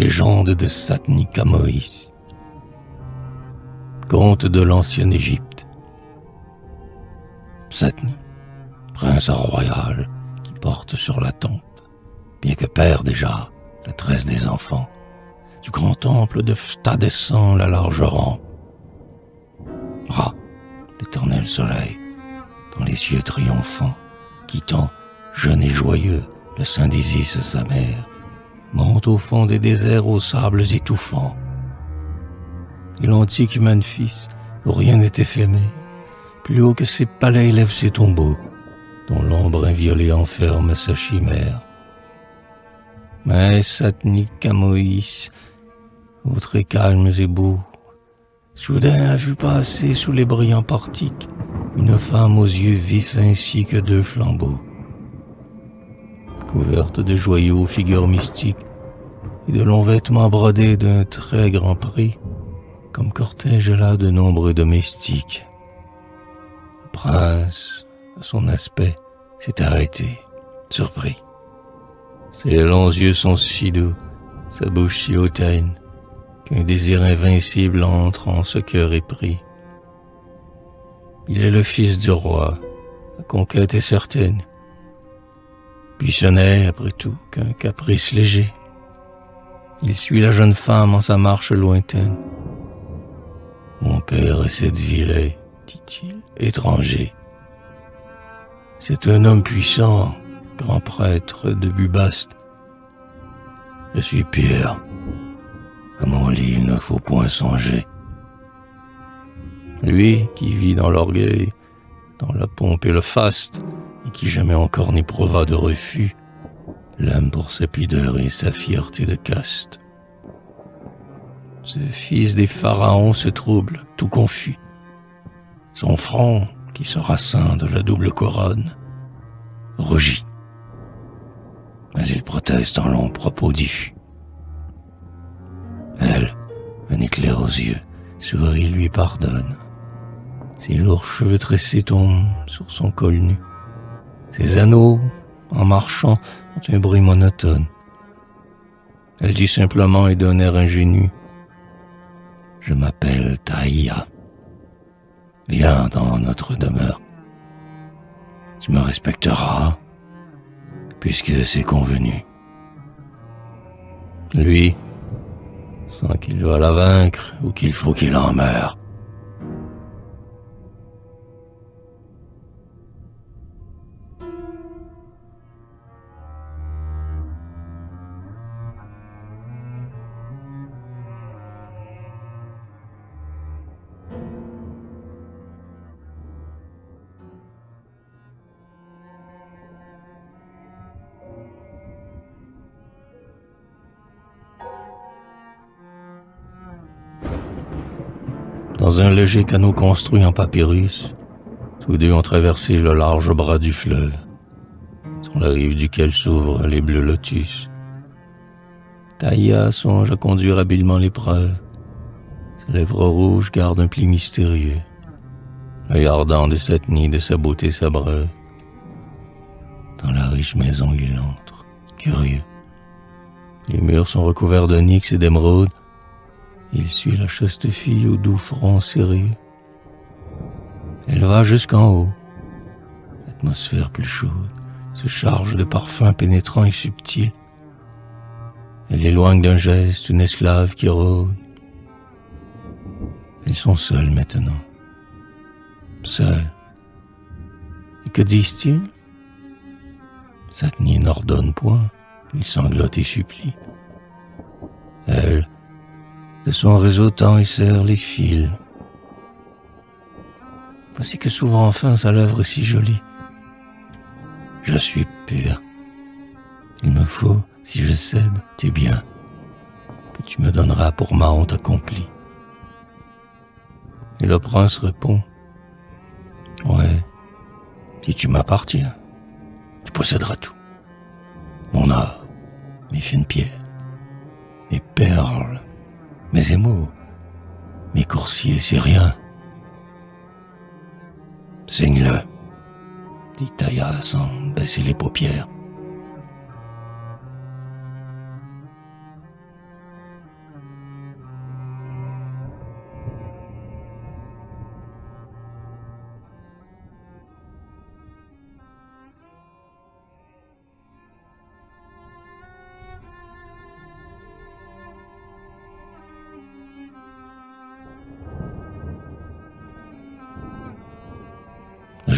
légende de Satni Kamoïs, conte de l'ancienne Égypte. Satni, prince royal qui porte sur la tempe, bien que père déjà, la tresse des enfants, du grand temple de Phta descend la large rampe. Ra, l'éternel soleil, dans les cieux triomphants, quittant, jeune et joyeux, le sein d'Isis sa mère, monte au fond des déserts aux sables étouffants. Et l'antique Memphis, où rien n'est éphémère, plus haut que ses palais élève ses tombeaux, dont l'ombre inviolée enferme sa chimère. Mais Satni Kamoïs, aux très calmes et beaux, soudain a vu passer sous les brillants portiques une femme aux yeux vifs ainsi que deux flambeaux. Couverte de joyaux figures mystiques et de longs vêtements brodés d'un très grand prix, comme cortège là de nombreux domestiques. Le prince, à son aspect, s'est arrêté, surpris. Ses longs yeux sont si doux, sa bouche si hautaine, qu'un désir invincible entre en ce cœur épris. Il est le fils du roi, la conquête est certaine. Puis ce n'est, après tout, qu'un caprice léger. Il suit la jeune femme en sa marche lointaine. Mon père est cette ville, dit-il, étranger. C'est un homme puissant, grand prêtre de Bubaste. Je suis Pierre. À mon lit, il ne faut point songer. Lui, qui vit dans l'orgueil, dans la pompe et le faste, et qui jamais encore n'éprouva de refus, l'aime pour sa pudeur et sa fierté de caste. Ce fils des pharaons se trouble, tout confus. Son front, qui sera ceint de la double couronne, rougit. Mais il proteste en longs propos diffus. Elle, un éclair aux yeux, sourit, lui pardonne. Ses lourds cheveux tressés tombent sur son col nu. Ses anneaux, en marchant, ont un bruit monotone. Elle dit simplement et d'un air ingénu: je m'appelle Taïa. Viens dans notre demeure. Tu me respecteras, puisque c'est convenu. Lui, sans qu'il va la vaincre ou qu'il faut qu'il en meure. Dans un léger canot construit en papyrus, tous deux ont traversé le large bras du fleuve, sur la rive duquel s'ouvrent les bleus lotus. Taïa songe à conduire habilement l'épreuve. Ses lèvres rouges gardent un pli mystérieux, l'œil ardent de Satni de sa beauté sabreux. Dans la riche maison il entre, curieux. Les murs sont recouverts d'onyx et d'émeraude. Il suit la chaste fille au doux front sérieux. Elle va jusqu'en haut. L'atmosphère plus chaude se charge de parfums pénétrants et subtils. Elle éloigne d'un geste une esclave qui rôde. Ils sont seuls maintenant. Seuls. Et que disent-ils? Satni n'ordonne point. Il sanglote et supplie. Elle, de son réseautant, il serre les fils. Voici que s'ouvre enfin sa lèvre si jolie. Je suis pur. Il me faut, si je cède, tes biens, que tu me donneras pour ma honte accomplie. Et le prince répond: ouais, si tu m'appartiens, tu posséderas tout. Mon or, mes fines pierres, mes perles, mes émaux, mes coursiers, c'est rien. Signe-le, dit Taïa sans baisser les paupières.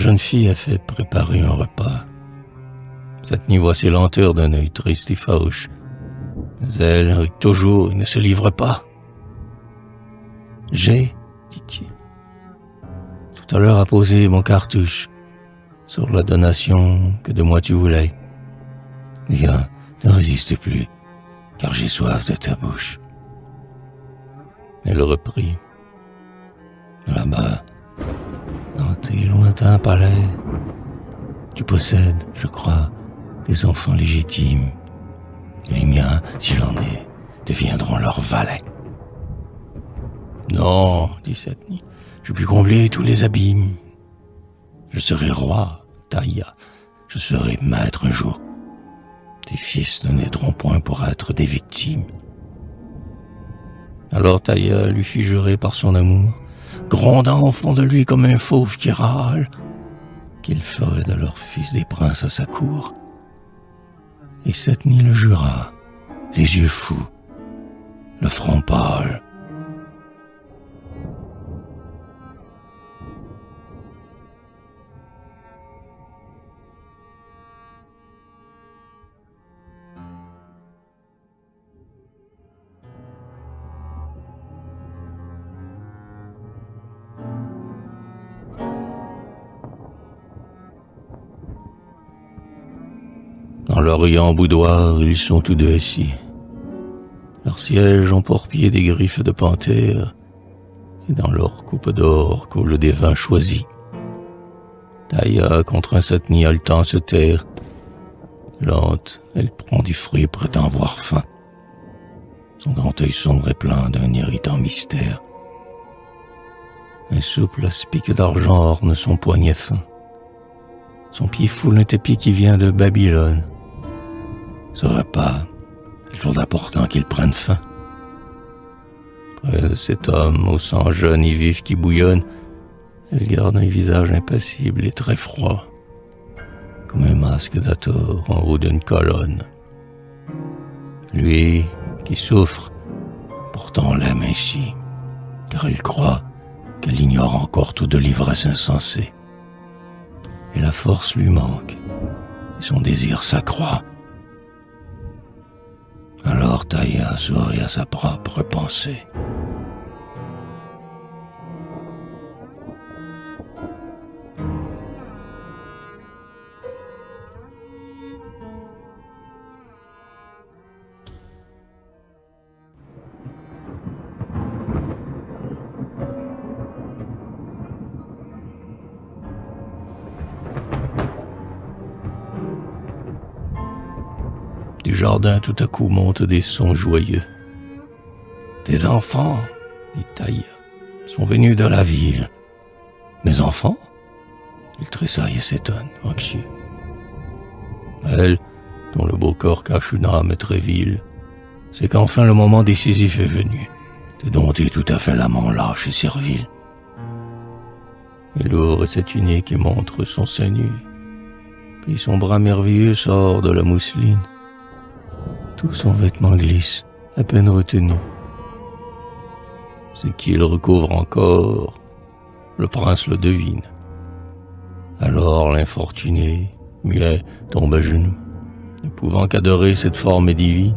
jeune fille a fait préparer un repas. Satni voit ses lenteurs d'un œil triste et farouche. Mais elle rit toujours et ne se livre pas. « J'ai, dit-il, tout à l'heure apposé mon cartouche sur la donation que de moi tu voulais. Viens, ne résiste plus, car j'ai soif de ta bouche. » Elle reprit. « Là-bas, dans tes lointains palais, tu possèdes, je crois, des enfants légitimes. Et les miens, si j'en ai, deviendront leurs valets. » « Non, dit Satni, je puis combler tous les abîmes. Je serai roi, Taïa, je serai maître un jour. Tes fils ne naîtront point pour être des victimes. » Alors Taïa lui fit jurer par son amour, grondant au fond de lui comme un fauve qui râle, qu'il ferait de leur fils des princes à sa cour. Et Satni le jura, les yeux fous, le front pâle. Dans leur riant boudoir, ils sont tous deux assis. Leurs sièges ont pour pied des griffes de panthère, et dans leur coupe d'or coulent des vins choisis. Taïa contre un Satni haletant se taire. Lente, elle prend du fruit et prétend avoir faim. Son grand œil sombre est plein d'un irritant mystère. Un souple aspic d'argent orne son poignet fin. Son pied foule un tapis qui vient de Babylone. Ce repas, il faut important qu'il prenne fin. Près de cet homme au sang jeune et vif qui bouillonne, elle garde un visage impassible et très froid, comme un masque d'Hathor en haut d'une colonne. Lui qui souffre, pourtant l'aime ainsi, car elle croit qu'elle ignore encore tout de l'ivresse insensée. Et la force lui manque, et son désir s'accroît. Alors Taïa sourit à sa propre pensée. Du jardin, tout à coup, montent des sons joyeux. « Tes enfants, dit Taïa, sont venus de la ville. »« Mes enfants ?» Il tressaille et s'étonne, anxieux. Elle, dont le beau corps cache une âme très vile, c'est qu'enfin le moment décisif est venu, de dompter tout à fait l'amant lâche et servile. Elle ouvre sa tunique et montre son sein nu, puis son bras merveilleux sort de la mousseline. Tout son vêtement glisse, à peine retenu. Ce qu'il recouvre encore, le prince le devine. Alors l'infortuné, muet, tombe à genoux, ne pouvant qu'adorer cette forme divine.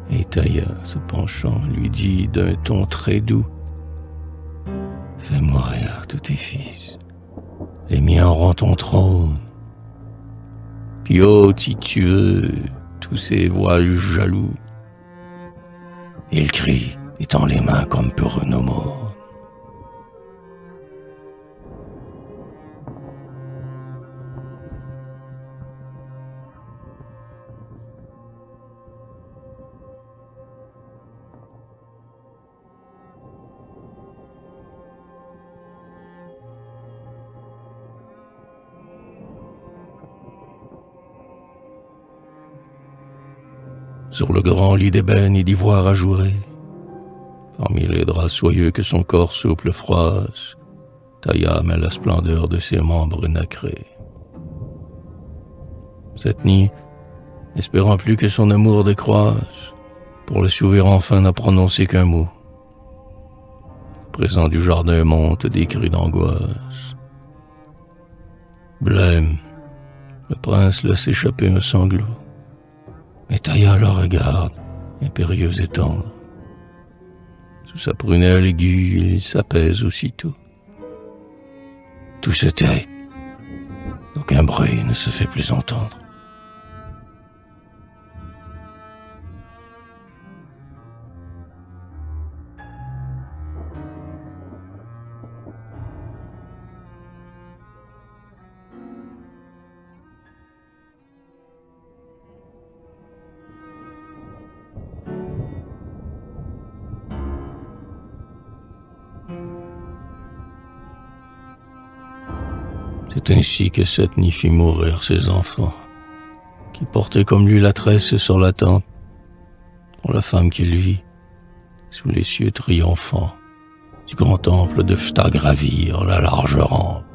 Et Taïa, se penchant, lui dit d'un ton très doux: « Fais mourir tous tes fils, les miens auront ton trône. Puis ôte, si tu veux, tous ces voiles jaloux. » Il crie, étend les mains comme pour un homo. Sur le grand lit d'ébène et d'ivoire ajouré, parmi les draps soyeux que son corps souple froisse, Taïa met la splendeur de ses membres nacrés. Cette nuit, espérant plus que son amour décroisse, pour le sourire enfin n'a prononcé qu'un mot. À présent du jardin montent des cris d'angoisse. Blême, le prince laisse échapper un sanglot. Mais Taïa le regarde, impérieuse et tendre. Sous sa prunelle aiguë, il s'apaise aussitôt. Tout se tait. Aucun bruit ne se fait plus entendre. C'est ainsi que Setni fit mourir ses enfants, qui portaient comme lui la tresse sur la tempe, pour la femme qu'il vit, sous les cieux triomphants du grand temple de Phta gravir la large rampe.